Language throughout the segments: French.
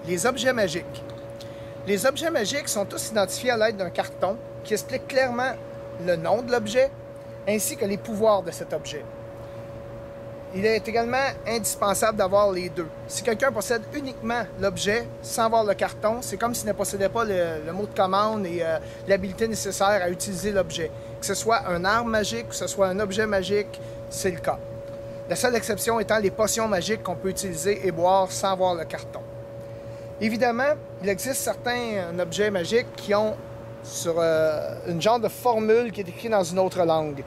les objets magiques. Les objets magiques sont tous identifiés à l'aide d'un carton qui explique clairement le nom de l'objet ainsi que les pouvoirs de cet objet. Il est également indispensable d'avoir les deux. Si quelqu'un possède uniquement l'objet sans avoir le carton, c'est comme s'il ne possédait pas le mot de commande et l'habilité nécessaire à utiliser l'objet. Que ce soit un arme magique, que ce soit un objet magique, c'est le cas. La seule exception étant les potions magiques qu'on peut utiliser et boire sans avoir le carton. Évidemment, il existe certains objets magiques qui ont sur une genre de formule qui est écrite dans une autre langue.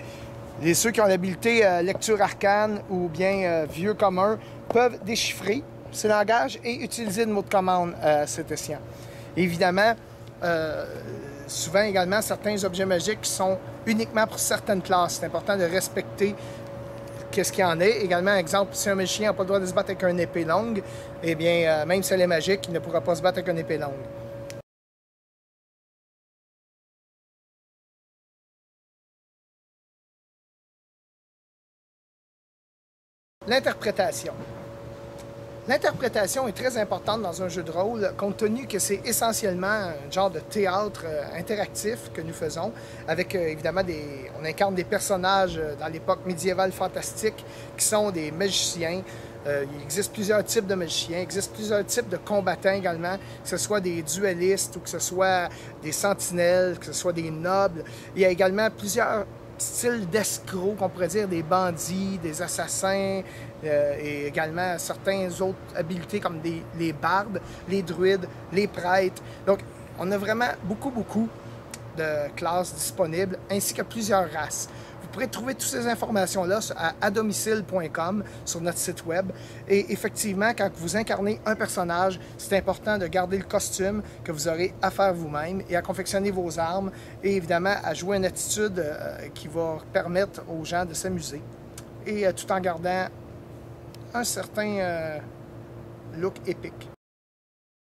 Ceux qui ont l'habilité lecture arcane ou bien vieux commun peuvent déchiffrer ces langages et utiliser le mot de commande à cet escient. Évidemment, souvent également, certains objets magiques sont uniquement pour certaines classes. C'est important de respecter qu'est-ce qu'il y en est. Également, exemple, si un magicien n'a pas le droit de se battre avec une épée longue, eh bien, même si elle est magique, il ne pourra pas se battre avec une épée longue. L'interprétation. L'interprétation est très importante dans un jeu de rôle, compte tenu que c'est essentiellement un genre de théâtre interactif que nous faisons, avec évidemment on incarne des personnages dans l'époque médiévale fantastique qui sont des magiciens. Il existe plusieurs types de magiciens, il existe plusieurs types de combattants également, que ce soit des duellistes ou que ce soit des sentinelles, que ce soit des nobles. Il y a également plusieurs styles d'escrocs, qu'on pourrait dire des bandits, des assassins, et également certaines autres habiletés comme les bardes, les druides, les prêtres. Donc, on a vraiment beaucoup de classes disponibles, ainsi que plusieurs races. Vous pourrez trouver toutes ces informations-là à adomicile.com sur notre site web. Et effectivement, quand vous incarnez un personnage, c'est important de garder le costume que vous aurez à faire vous-même et à confectionner vos armes et évidemment à jouer une attitude qui va permettre aux gens de s'amuser et tout en gardant un certain look épique.